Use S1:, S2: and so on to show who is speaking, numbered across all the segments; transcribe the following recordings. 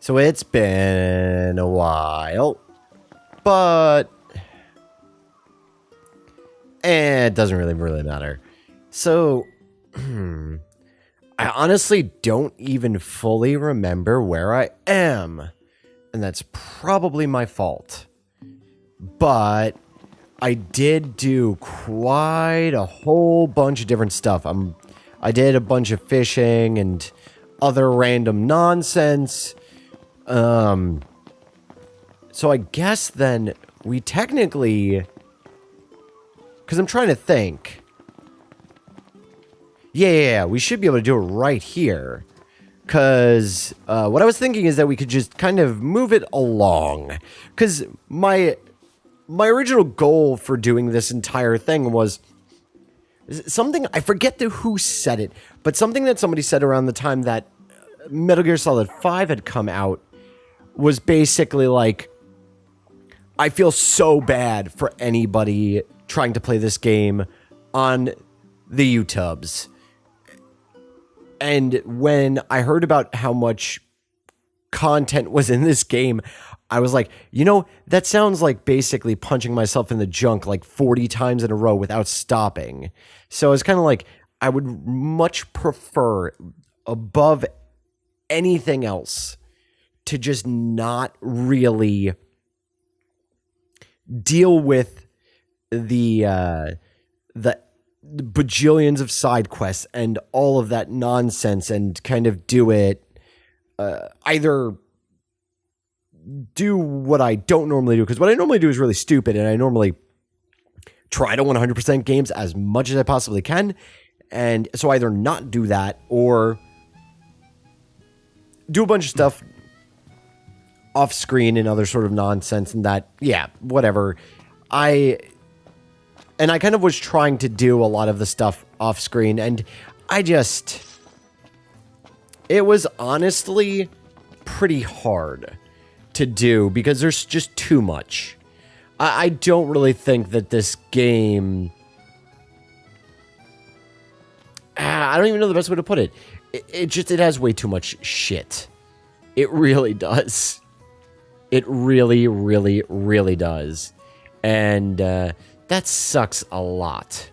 S1: So it's been a while, but it doesn't really matter. So I honestly don't even fully remember where I am, and that's probably my fault. But I did do quite a whole bunch of different stuff. I did a bunch of fishing and other random nonsense. So I guess then we technically, because I'm trying to think. Yeah, we should be able to do it right here. Because what I was thinking is that we could just kind of move it along. Because my original goal for doing this entire thing was something, I forget who said it, but something that somebody said around the time that Metal Gear Solid 5 had come out was basically like, I feel so bad for anybody trying to play this game on the YouTubes. And when I heard about how much content was in this game, I was like, you know, that sounds like basically punching myself in the junk like 40 times in a row without stopping. So it's kind of like, I would much prefer above anything else to just not really deal with the bajillions of side quests and all of that nonsense and kind of do it either do what I don't normally do, because what I normally do is really stupid, and I normally try to 100% games as much as I possibly can, and so either not do that or do a bunch of stuff off screen and other sort of nonsense, and that, yeah, whatever. I kind of was trying to do a lot of the stuff off screen, and it was honestly pretty hard to do because there's just too much. I don't really think that this game, I don't even know the best way to put it. It has way too much shit. It really does. It really does. And that sucks a lot.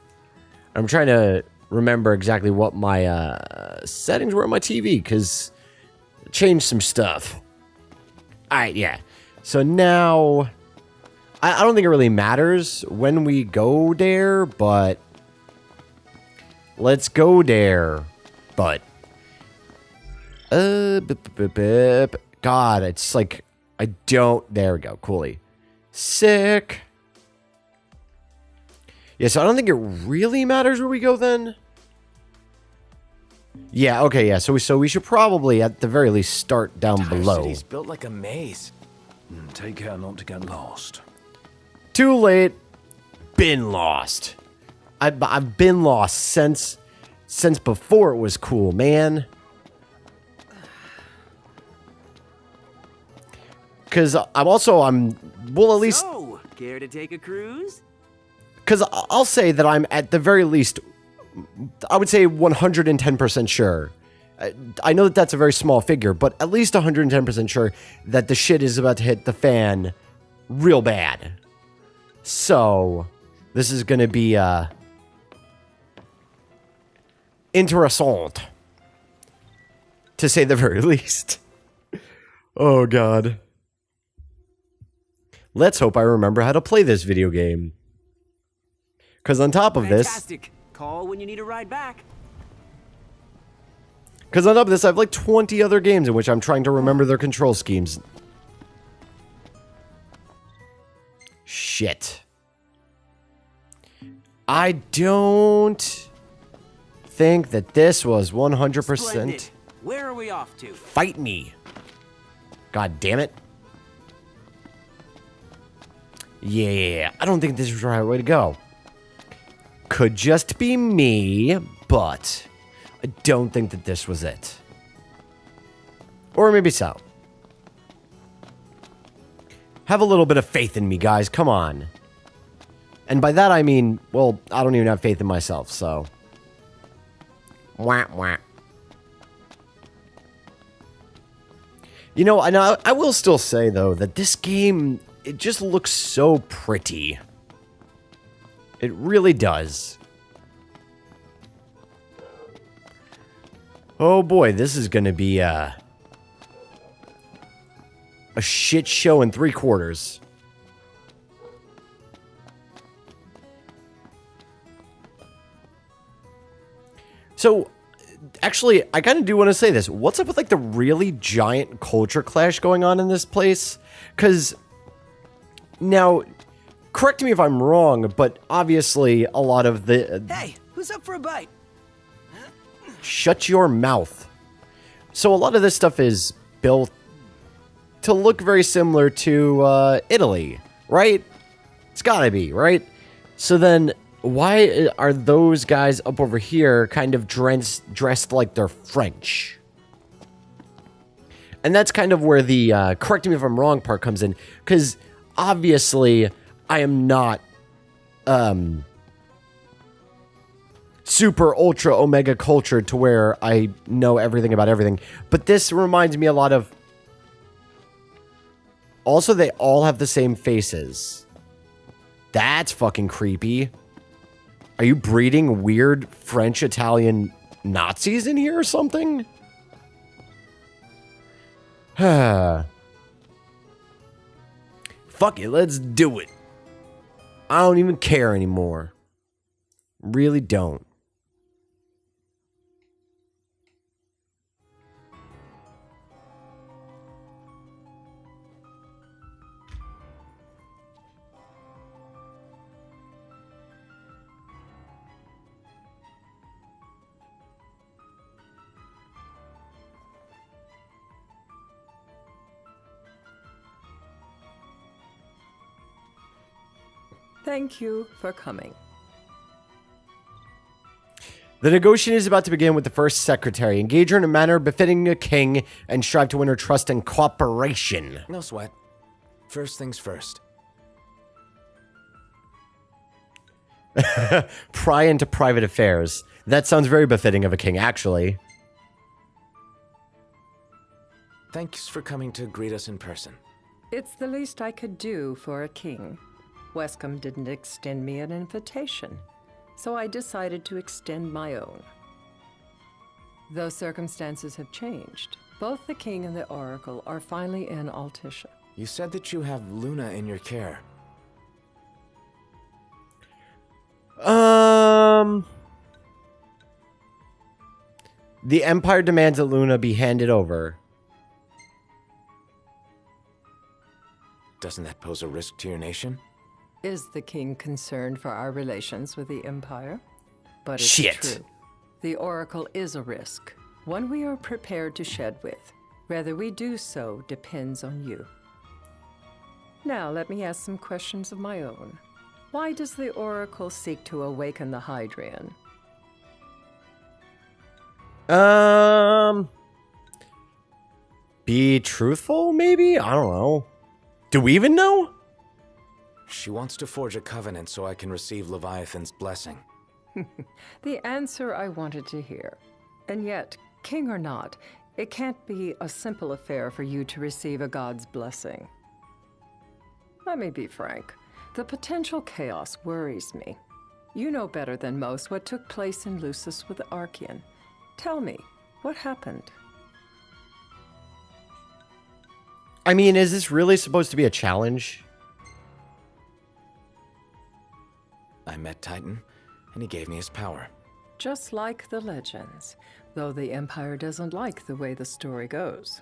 S1: I'm trying to remember exactly what my settings were on my TV, because I changed some stuff. Alright, yeah. So now, I don't think it really matters when we go there, but let's go there. But, God, it's like, there we go, coolly. Sick. Yeah, so I don't think it really matters where we go then. Yeah, okay, yeah, so we should probably, at the very least, start down below.
S2: City's built like a maze. Take care not to get lost.
S1: Too late. Been lost. I've been lost since before it was cool, man. Because well, at least...
S3: So, care to take a cruise?
S1: Because I'll say that I'm at the very least, I would say 110% sure. I know that that's a very small figure, but at least 110% sure that the shit is about to hit the fan real bad. So, this is going to be interessant, to say the very least. Oh, God. Let's hope I remember how to play this video game. Because on top of
S3: Fantastic. Call when you need a ride back.
S1: I have like 20 other games in which I'm trying to remember their control schemes. Shit. I don't think that this was 100%.
S3: Splendid. Where are we off to?
S1: Fight me. God damn it. Yeah, I don't think this is the right way to go. Could just be me, but I don't think that this was it. Or maybe so. Have a little bit of faith in me, guys. Come on. And by that I mean, well, I don't even have faith in myself, so. Wah, wah. You know, and I will still say, though, that this game, it just looks so pretty. It really does. Oh boy, this is going to be a shit show in 3/4. So, actually, I kind of do want to say this. What's up with, like, the really giant culture clash going on in this place? Because, now, correct me if I'm wrong, but obviously a lot of the...
S3: Hey, who's up for a bite?
S1: Shut your mouth. So a lot of this stuff is built to look very similar to Italy, right? It's gotta be, right? So then, why are those guys up over here kind of dressed like they're French? And that's kind of where the correct me if I'm wrong part comes in, because obviously I am not super ultra omega cultured to where I know everything about everything, but this reminds me a lot of... Also, they all have the same faces. That's fucking creepy. Are you breeding weird French-Italian Nazis in here or something? Fuck it, let's do it. I don't even care anymore. Really don't.
S4: Thank you for coming.
S1: The negotiation is about to begin with the first secretary. Engage her in a manner befitting a king and strive to win her trust and cooperation.
S2: No sweat. First things first.
S1: Pry into private affairs. That sounds very befitting of a king, actually.
S2: Thanks for coming to greet us in person.
S4: It's the least I could do for a king. Wescombe didn't extend me an invitation, so I decided to extend my own. Though circumstances have changed, both the king and the oracle are finally in Altissia.
S2: You said that you have Luna in your care.
S1: The Empire demands that Luna be handed over.
S2: Doesn't that pose a risk to your nation?
S4: Is the king concerned for our relations with the Empire? But it's
S1: Shit.
S4: true. The oracle is a risk, one we are prepared to shed with. Whether we do so depends on you. Now, let me ask some questions of my own. Why does the oracle seek to awaken the Hydrian?
S1: Be truthful, maybe? I don't know. Do we even know?
S2: She wants to forge a covenant so I can receive Leviathan's blessing.
S4: The answer I wanted to hear. And yet, king or not, it can't be a simple affair for you to receive a god's blessing. Let me be frank. The potential chaos worries me. You know better than most what took place in Lucis with the Archean. Tell me, what happened?
S1: I mean, is this really supposed to be a challenge?
S2: I met Titan, and he gave me his power.
S4: Just like the legends, though the Empire doesn't like the way the story goes.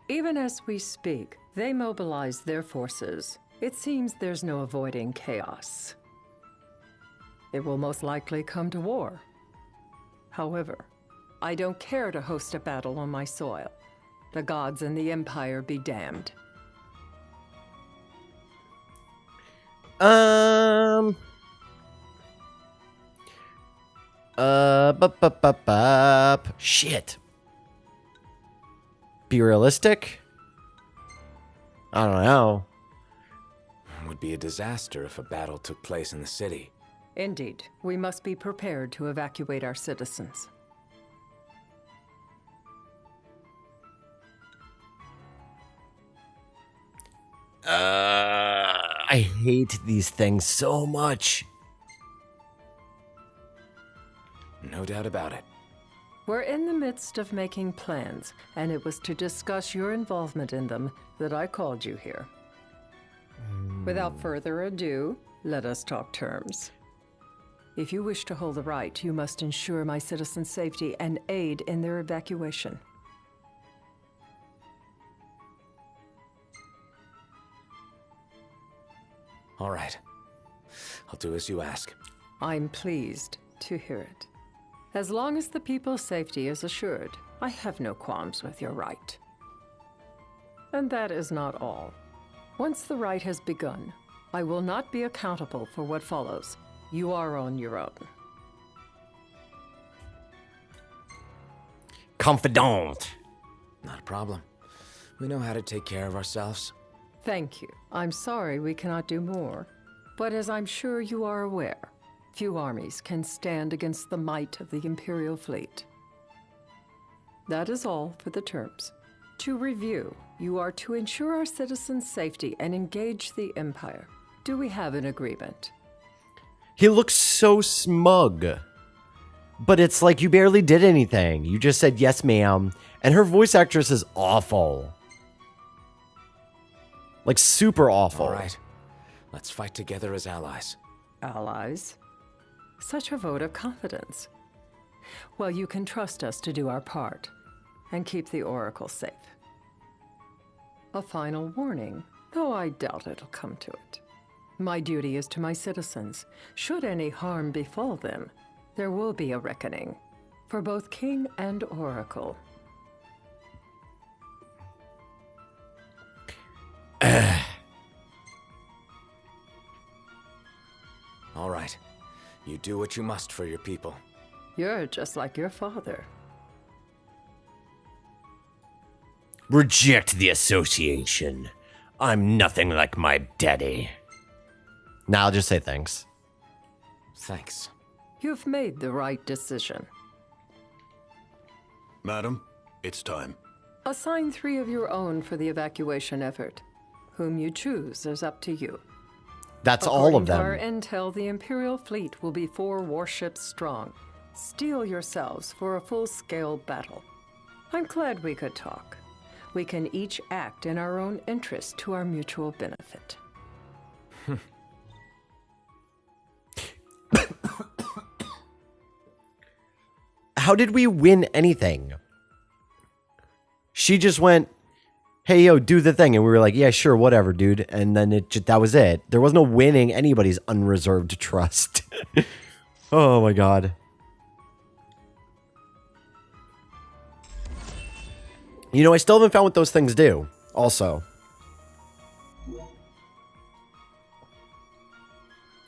S4: Even as we speak, they mobilize their forces. It seems there's no avoiding chaos. It will most likely come to war. However, I don't care to host a battle on my soil. The gods and the Empire be damned.
S1: Shit. Be realistic? I don't know.
S2: It would be a disaster if a battle took place in the city.
S4: Indeed, we must be prepared to evacuate our citizens.
S1: I hate these things so much.
S2: No doubt about it.
S4: We're in the midst of making plans, and it was to discuss your involvement in them that I called you here. Without further ado, let us talk terms. If you wish to hold the right, you must ensure my citizens' safety and aid in their evacuation.
S2: All right. I'll do as you ask.
S4: I'm pleased to hear it. As long as the people's safety is assured, I have no qualms with your right. And that is not all. Once the rite has begun, I will not be accountable for what follows. You are on your own.
S1: Confidant.
S2: Not a problem. We know how to take care of ourselves.
S4: Thank you. I'm sorry we cannot do more. But as I'm sure you are aware, few armies can stand against the might of the Imperial fleet. That is all for the terms. To review, you are to ensure our citizens' safety and engage the Empire. Do we have an agreement?
S1: He looks so smug. But it's like you barely did anything. You just said, yes, ma'am. And her voice actress is awful. Like, super awful.
S2: All right. Let's fight together as allies.
S4: Allies? Such a vote of confidence. Well, you can trust us to do our part and keep the Oracle safe. A final warning, though I doubt it'll come to it. My duty is to my citizens. Should any harm befall them, there will be a reckoning for both King and Oracle.
S2: All right. You do what you must for your people.
S4: You're just like your father.
S1: Reject the association. I'm nothing like my daddy. Now I'll just say thanks.
S2: Thanks.
S4: You've made the right decision.
S5: Madam, it's time.
S4: Assign 3 of your own for the evacuation effort. Whom you choose is up to you.
S1: That's all of
S4: According to our
S1: them.
S4: intel, the Imperial fleet will be 4 warships strong. Steel yourselves for a full-scale battle. I'm glad we could talk. We can each act in our own interest to our mutual benefit.
S1: How did we win anything? She just went, hey, yo, do the thing. And we were like, yeah, sure, whatever, dude. And then that was it. There was no winning anybody's unreserved trust. Oh, my God. You know, I still haven't found what those things do, also.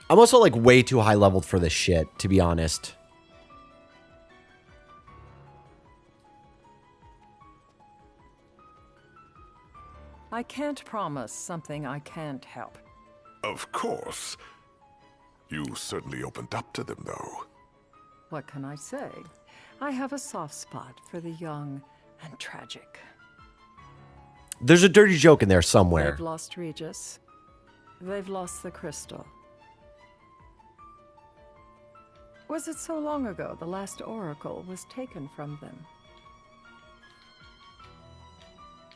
S1: I'm also, like, way too high-leveled for this shit, to be honest.
S4: I can't promise something I can't help.
S5: Of course. You certainly opened up to them, though.
S4: What can I say? I have a soft spot for the young and tragic.
S1: There's a dirty joke in there somewhere.
S4: They've lost Regis. They've lost the crystal. Was it so long ago the last oracle was taken from them?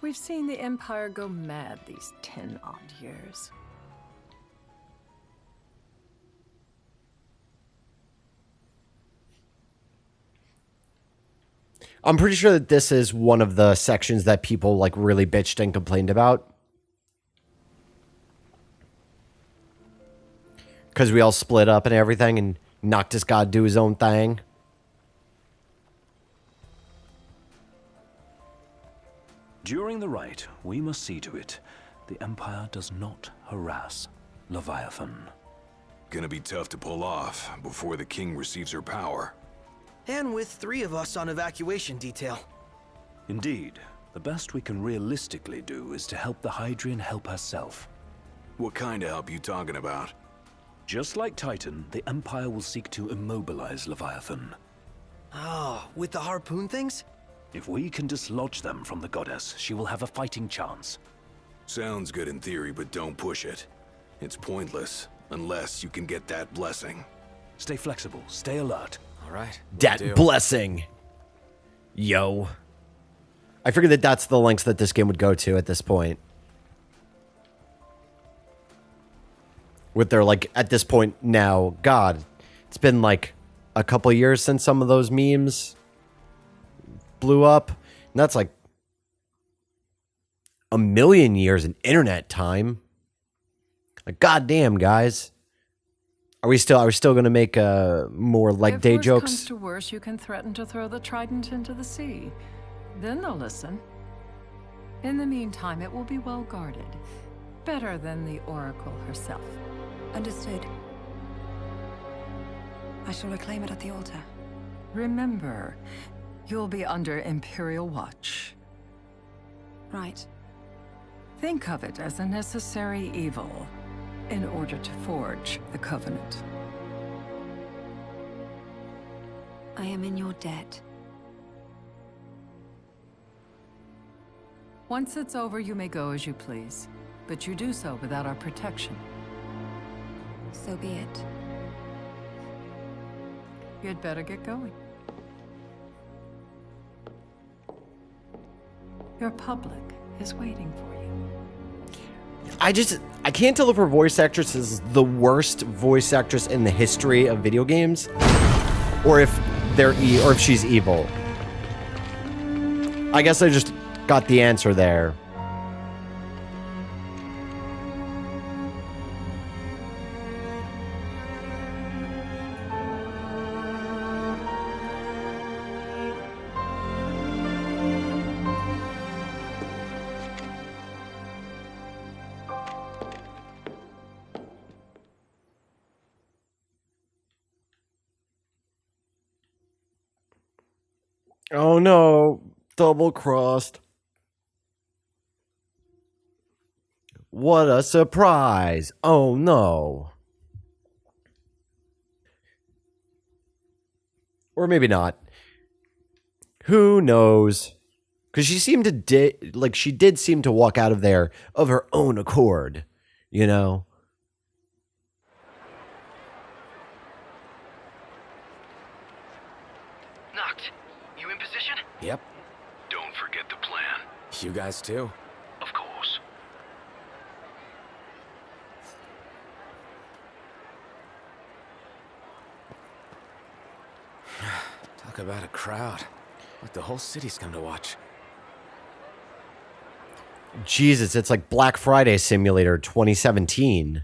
S4: We've seen the Empire go mad these 10-odd years.
S1: I'm pretty sure that this is one of the sections that people like really bitched and complained about. Because we all split up and everything and Noctis got to do his own thing.
S6: During the rite, we must see to it the Empire does not harass Leviathan.
S5: Gonna be tough to pull off before the king receives her power.
S7: And with 3 of us on evacuation detail.
S6: Indeed, the best we can realistically do is to help the Hydrian help herself.
S5: What kind of help you talking about?
S6: Just like Titan, the Empire will seek to immobilize Leviathan.
S7: Oh, with the harpoon things?
S6: If we can dislodge them from the goddess, she will have a fighting chance.
S5: Sounds good in theory, but don't push it. It's pointless, unless you can get that blessing.
S6: Stay flexible, stay alert.
S2: All right.
S1: That
S2: will do.
S1: blessing. Yo. I figured that that's the lengths that this game would go to at this point. With their, like, at this point now, God, it's been like a couple years since some of those memes blew up. And that's like a million years in internet time. Like, goddamn, guys. Are we still going to make more leg day
S4: If worse
S1: jokes?
S4: comes to worse, you can threaten to throw the trident into the sea. Then they'll listen. In the meantime, it will be well guarded. Better than the Oracle herself.
S8: Understood. I shall reclaim it at the altar.
S4: Remember, you'll be under Imperial watch.
S8: Right.
S4: Think of it as a necessary evil in order to forge the Covenant.
S8: I am in your debt.
S4: Once it's over, you may go as you please, but you do so without our protection.
S8: So be it.
S4: You'd better get going. Your public is waiting for you.
S1: I can't tell if her voice actress is the worst voice actress in the history of video games, or if or if she's evil. I guess I just got the answer there. Oh no, double crossed. What a surprise. Oh no. Or maybe not. Who knows? Because she seemed to she did seem to walk out of there of her own accord, you know?
S7: Noct, you in position?
S2: Yep.
S5: Don't forget the plan.
S2: You guys too.
S5: Of course.
S2: Talk about a crowd. Like the whole city's come to watch.
S1: Jesus, it's like Black Friday Simulator 2017.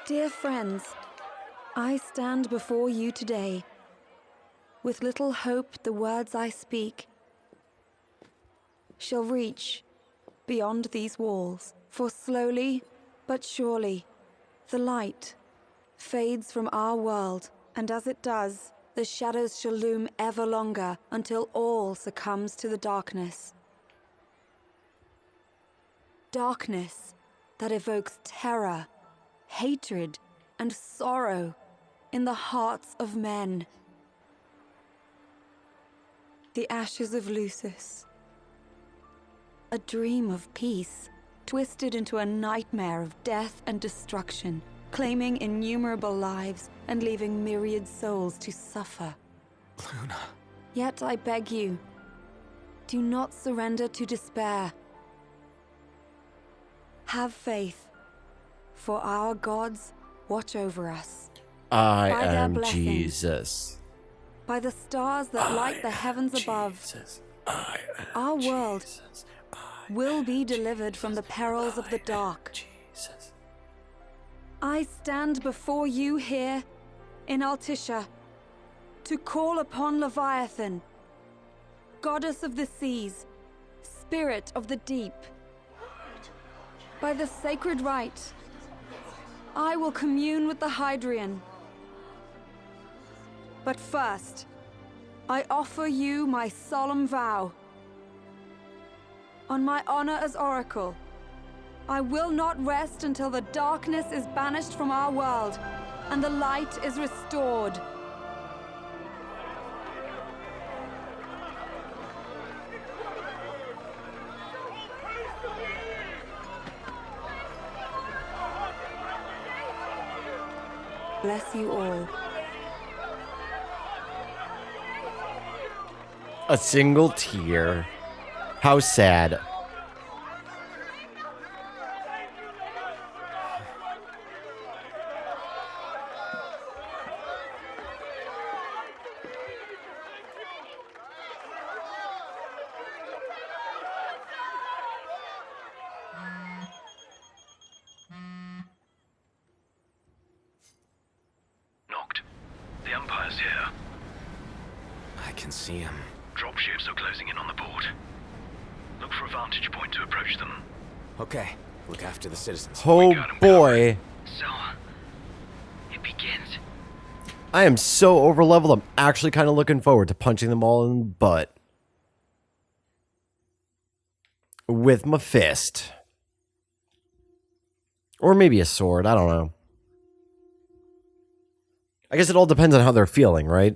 S8: Dear friends, I stand before you today. With little hope the words I speak shall reach beyond these walls. For slowly but surely, the light fades from our world, and as it does, the shadows shall loom ever longer until all succumbs to the darkness. Darkness that evokes terror, hatred, and sorrow in the hearts of men. The ashes of Lucis. A dream of peace, twisted into a nightmare of death and destruction, claiming innumerable lives and leaving myriad souls to suffer.
S2: Luna.
S8: Yet I beg you, do not surrender to despair. Have faith, for our gods watch over us.
S1: I
S8: By their
S1: am
S8: blessing.
S1: Jesus.
S8: By the stars that light the heavens above,
S1: Jesus.
S8: our world will be delivered from the perils of the dark.
S1: Jesus.
S8: I stand before you here in Altissia to call upon Leviathan, goddess of the seas, spirit of the deep. By the sacred rite, I will commune with the Hydrian. But first, I offer you my solemn vow. On my honor as Oracle, I will not rest until the darkness is banished from our world. and the light is restored. Bless you all.
S1: A single tear. How sad.
S6: Noct. The Empire's here.
S2: I can see him.
S6: Dropships are closing in on the port. Look for a vantage point to approach them.
S2: Okay, look after the citizens.
S1: Oh
S6: got him
S1: boy.
S3: So, it begins.
S1: I am so over leveled. I'm actually kind of looking forward to punching them all in the butt. With my fist. Or maybe a sword. I don't know. I guess it all depends on how they're feeling, right?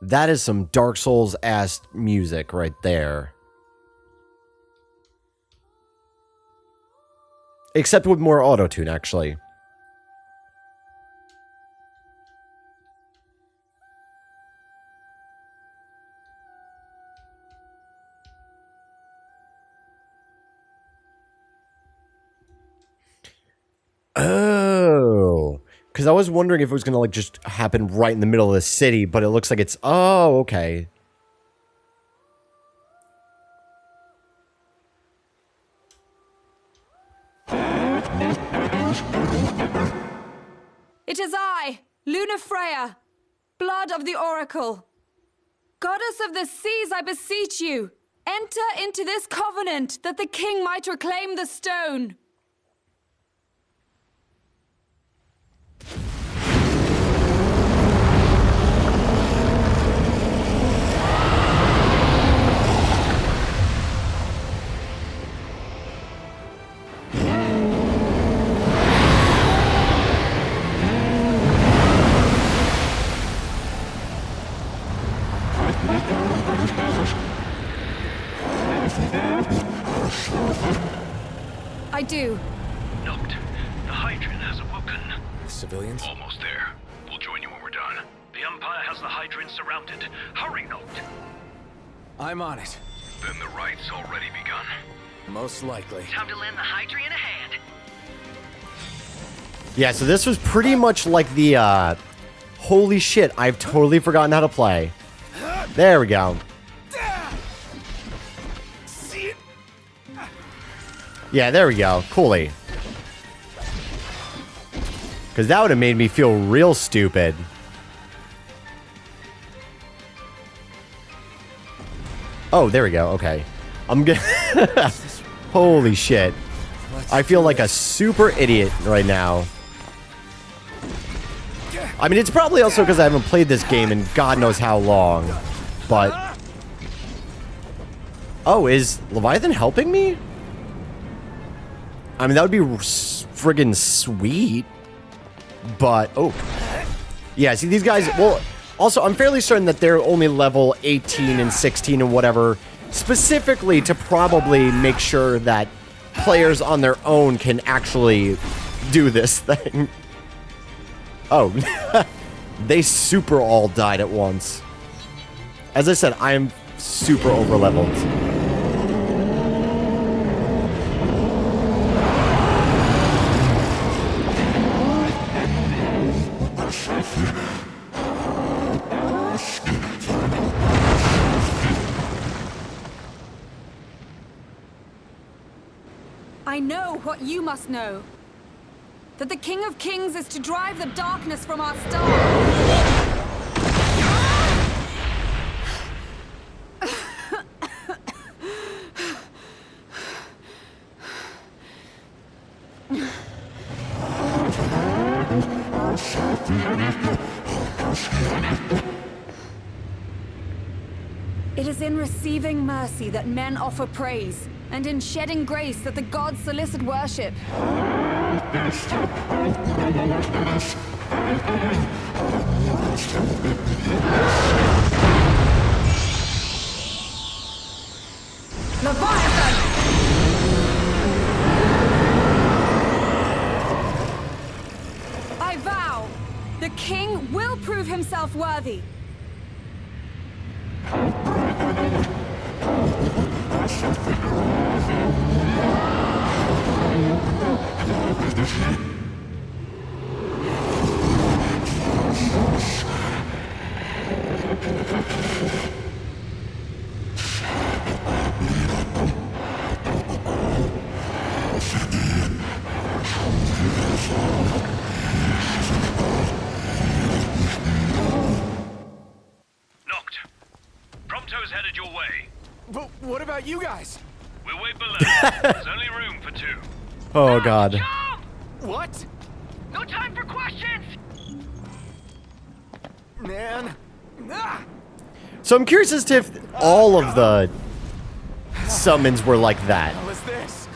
S1: That is some Dark Souls-ass music right there. Except with more auto-tune, actually. Oh. Because I was wondering if it was going to, like, just happen right in the middle of the city, but it looks like it's... Oh, okay.
S8: It is I, Luna Freya, blood of the Oracle. Goddess of the seas, I beseech you, enter into this covenant that the king might reclaim the stone. I do.
S6: Noct. The Hydran has awoken.
S2: The civilians?
S6: Almost there. We'll join you when we're done. The Empire has the Hydran surrounded. Hurry, Noct.
S2: I'm on it.
S5: Then the right's already begun.
S2: Most likely.
S3: Time to lend the Hydrian a hand.
S1: Yeah, so this was pretty much like the, holy shit, I've totally forgotten how to play. There we go. Yeah, there we go. Coolly. Because that would have made me feel real stupid. Oh, there we go. Okay. I'm good. Holy shit. I feel like a super idiot right now. I mean, it's probably also because I haven't played this game in God knows how long. But... Oh, is Leviathan helping me? I mean, that would be friggin' sweet. But, oh. Yeah, see, these guys... Well, also, I'm fairly certain that they're only level 18 and 16 and whatever, specifically to probably make sure that players on their own can actually do this thing. Oh. They super all died at once. As I said, I am super over-leveled.
S8: I know what you must know. That the King of Kings is to drive the darkness from our star. It is in receiving mercy that men offer praise, and in shedding grace that the gods solicit worship. Leviathan! I vow, the king will prove himself worthy.
S3: Knocked. Prompto's headed your way.
S2: But what about you guys?
S3: We'll wait below. There's only room for two.
S1: Oh god.
S3: Jump!
S2: What?
S3: No time for questions!
S2: Man. Ah!
S1: So I'm curious as to if all of the summons were like that.
S2: What was this?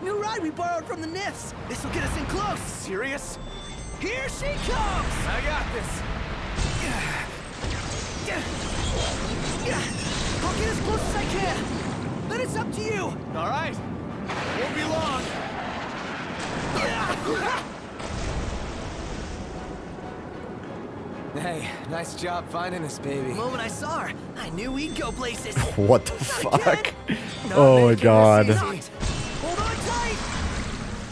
S7: New ride we borrowed from the Nifs. This will get us in close.
S2: Serious?
S7: Here she comes!
S2: I got this.
S7: I'll get as close as I can. Then it's up to you.
S2: All right. Won't be long. Hey, nice job finding this baby.
S7: The moment I saw her, I knew we'd go places.
S1: What the fuck?
S2: Not
S1: Oh my
S2: making this
S1: god.
S2: easy.
S7: Hold on tight.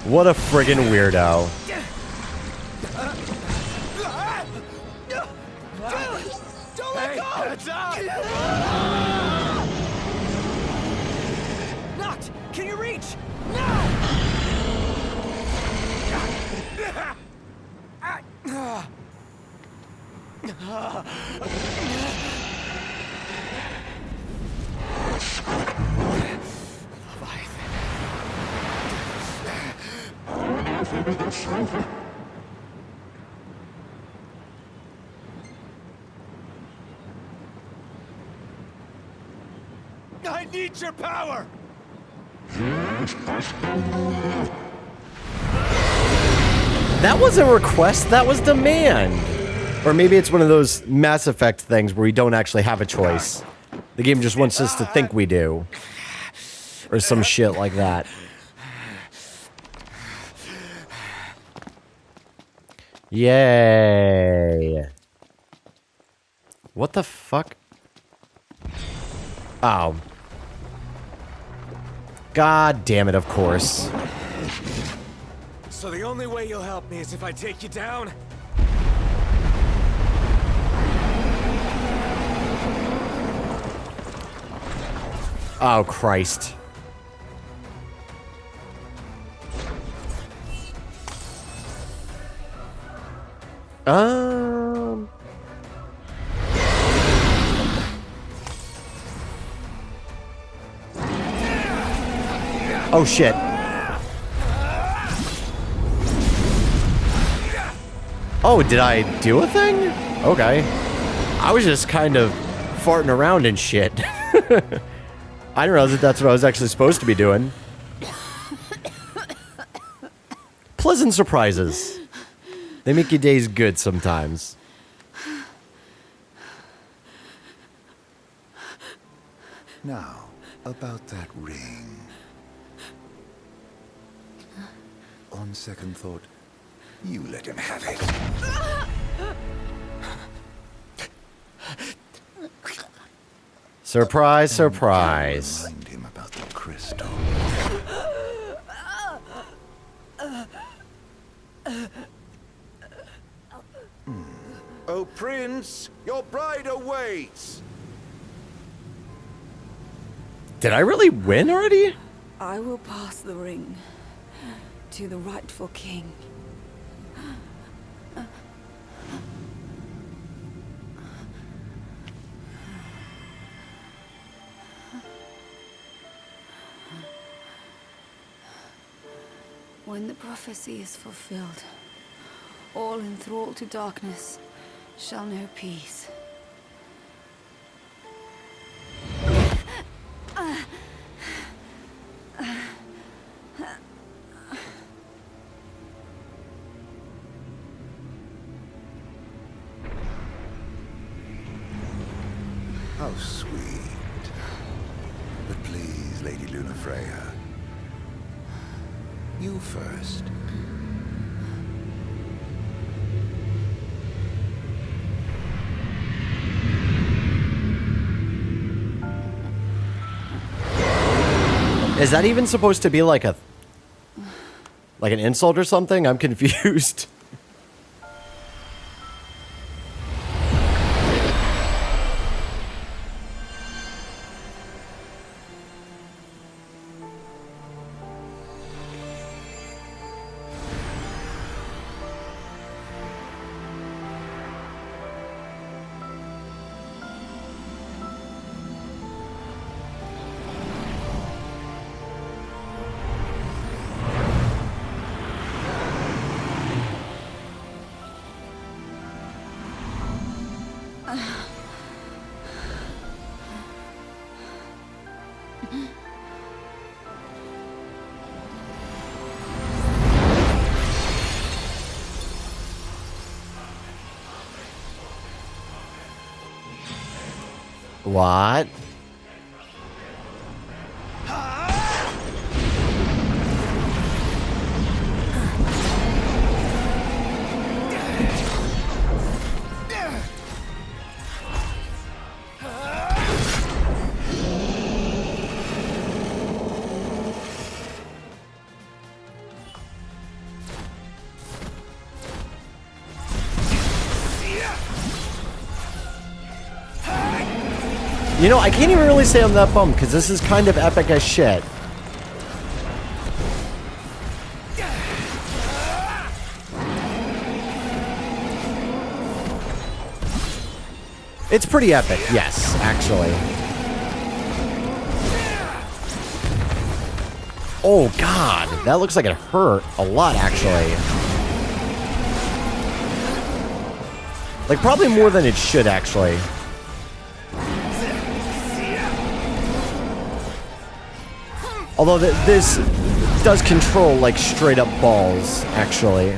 S1: What a friggin' weirdo.
S7: Don't let
S2: Hey,
S7: go!
S2: heads up!
S7: Knocked! Can you reach? No!
S2: I need your power!
S1: That wasn't a request, that was demand. Or maybe it's one of those Mass Effect things where we don't actually have a choice. The game just wants us to think we do. Or some shit like that. Yay. What the fuck? Oh. God damn it, of course.
S2: So the only way you'll help me is if I take you down?
S1: Oh, Christ. Oh, shit. Oh, did I do a thing? Okay. I was just kind of farting around and shit. I didn't realize that that's what I was actually supposed to be doing. Pleasant surprises. They make your days good sometimes.
S5: Now, about that ring. On second thought, you let him have it.
S1: Surprise, surprise.
S5: Remind him about the crystal.
S9: Oh, Prince, your bride awaits.
S1: Did I really win already?
S8: I will pass the ring to the rightful king. When the prophecy is fulfilled, all enthralled to darkness shall know peace.
S9: sweet. But please, Lady Lunafreya, you first.
S1: Is that even supposed to be like an insult or something? I'm confused. What? You know, I can't even really say I'm that bummed, because this is kind of epic as shit. It's pretty epic, yes, actually. Oh, God. That looks like it hurt a lot, actually. Like, probably more than it should, actually. Although this does control, like, straight up balls, actually.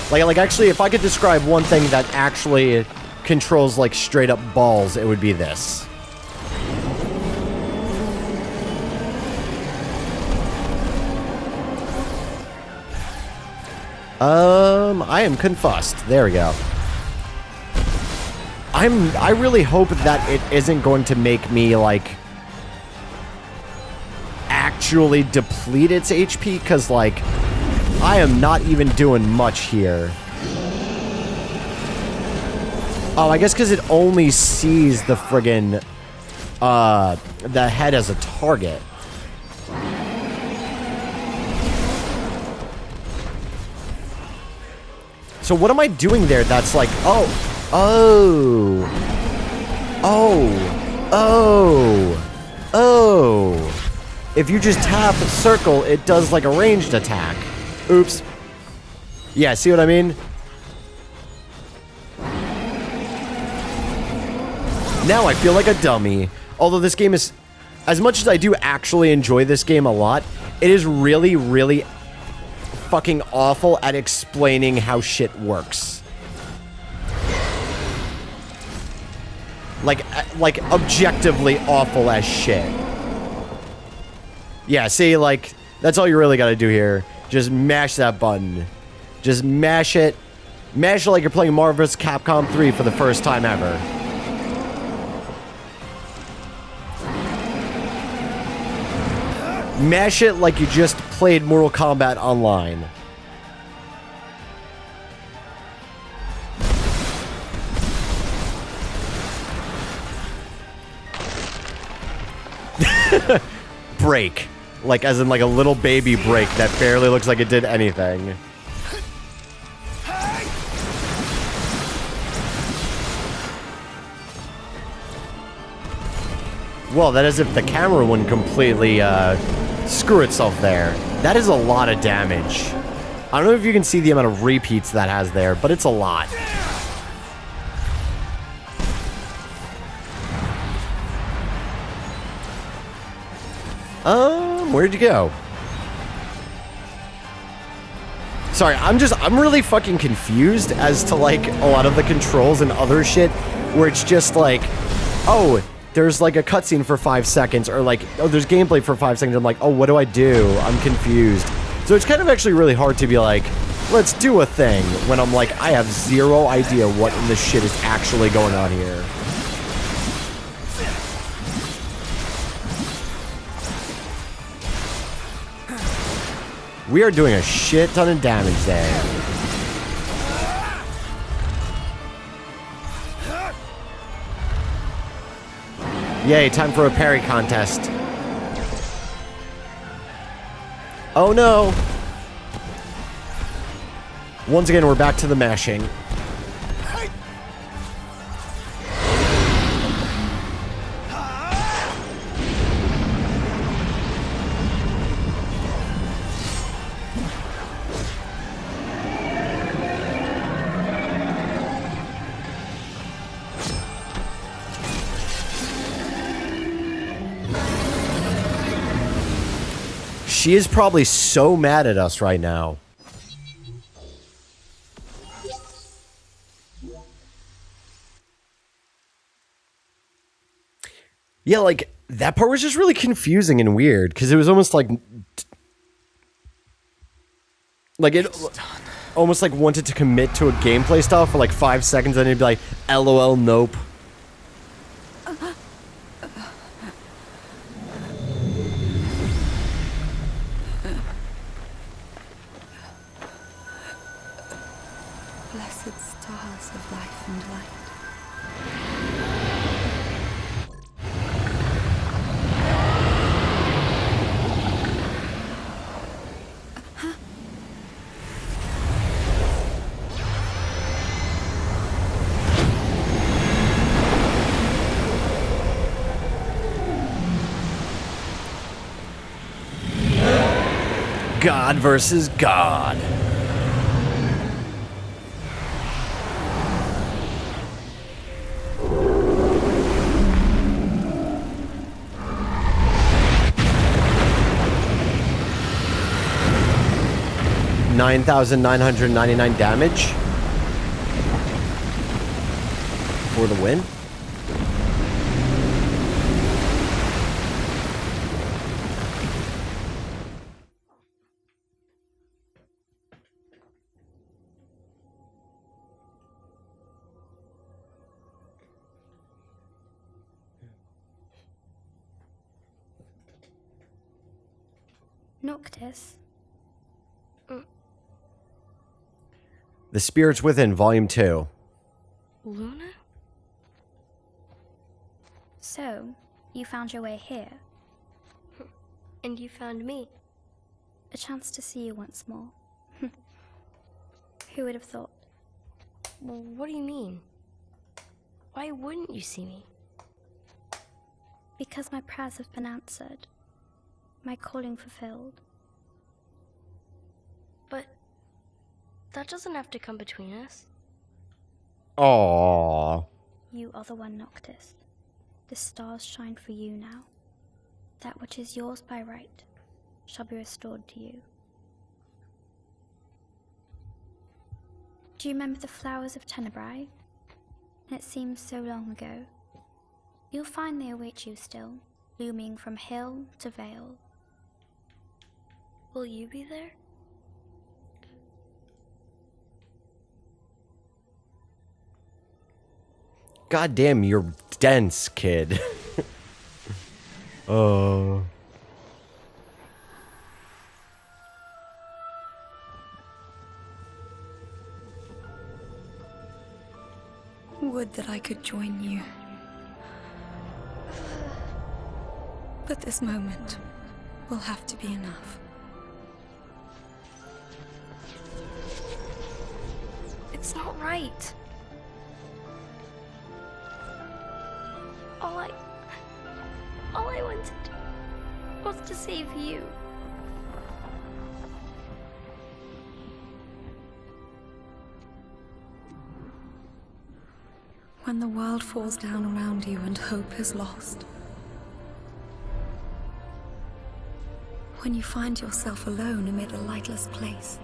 S1: Like, actually, if I could describe one thing that actually controls, like, straight up balls, it would be this. I am confussed. There we go. I really hope that it isn't going to make me, like, actually deplete its HP, because, like, I am not even doing much here. Oh, I guess because it only sees the friggin', the head as a target. So what am I doing there that's like, oh, if you just tap circle, it does like a ranged attack. Oops. Yeah, see what I mean? Now I feel like a dummy. Although this game is, as much as I do actually enjoy this game a lot, it is really, really fucking awful at explaining how shit works. Like objectively awful as shit. Yeah, see, like, that's all you really gotta do here. Just mash that button. Just mash it. Mash it like you're playing Marvel vs. Capcom 3 for the first time ever. Mash it like you just played Mortal Kombat Online. Break. Like, as in, like, a little baby break that barely looks like it did anything. Well, that is if the camera wouldn't completely, screw itself there. That is a lot of damage. I don't know if you can see the amount of repeats that has there, but it's a lot. Where'd you go? Sorry, I'm really fucking confused as to like a lot of the controls and other shit where it's just like, oh, there's like a cutscene for 5 seconds, or like, oh, there's gameplay for 5 seconds. I'm like, oh, what do I do? I'm confused. So it's kind of actually really hard to be like, let's do a thing, when I'm like, I have zero idea what in this shit is actually going on here. We are doing a shit ton of damage there. Yay, time for a parry contest. Oh no! Once again, we're back to the mashing. She is probably so mad at us right now. Yeah, like, that part was just really confusing and weird, because it was almost like it almost like wanted to commit to a gameplay style for like 5 seconds, and then it'd be like, LOL, nope.
S8: Blessed stars of life and light.
S1: God versus God. $9,999 damage for the win.
S10: Noctis.
S1: The Spirits Within, Volume 2.
S10: Luna? So, you found your way here. And you found me. A chance to see you once more. Who would have thought? Well, what do you mean? Why wouldn't you see me? Because my prayers have been answered. My calling fulfilled. But that doesn't have to come between us.
S1: Aww.
S10: You are the one, Noctis. The stars shine for you now. That which is yours by right shall be restored to you. Do you remember the flowers of Tenebrae? It seems so long ago. You'll find they await you still, looming from hill to vale. Will you be there?
S1: God damn, you're dense, kid. Oh.
S8: Would that I could join you. But this moment will have to be enough.
S10: It's not right. All I wanted was to save you.
S8: When the world falls down around you and hope is lost. When you find yourself alone amid a lightless place.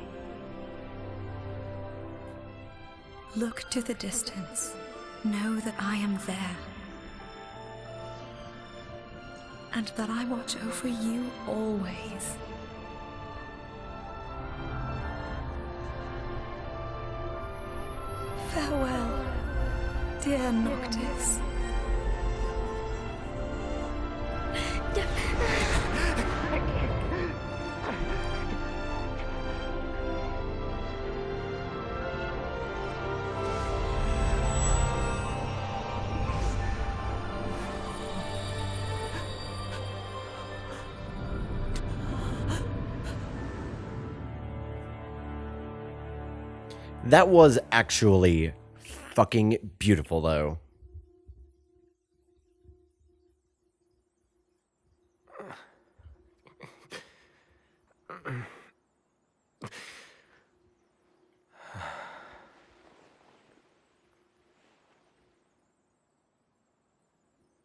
S8: Look to the distance. Know that I am there. And that I watch over you always. Farewell, dear Noctis.
S1: That was actually fucking beautiful, though.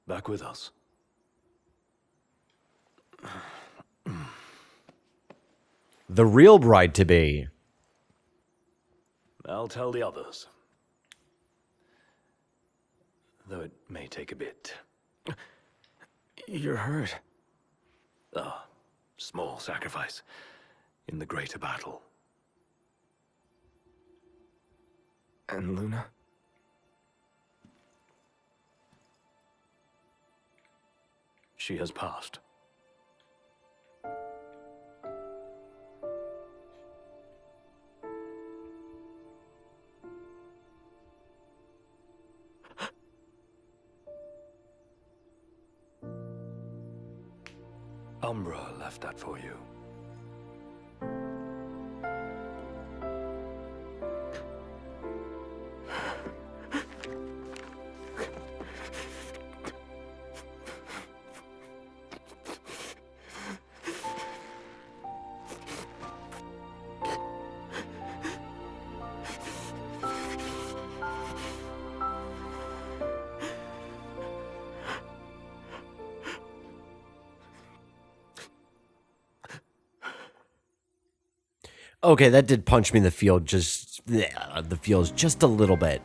S6: Back with us.
S1: The real bride-to-be.
S6: I'll tell the others. Though it may take a bit.
S2: You're hurt.
S6: Ah, small sacrifice in the greater battle.
S2: And Luna?
S6: She has passed. Umbra left that for you.
S1: Okay, that did punch me in the feels just a little bit.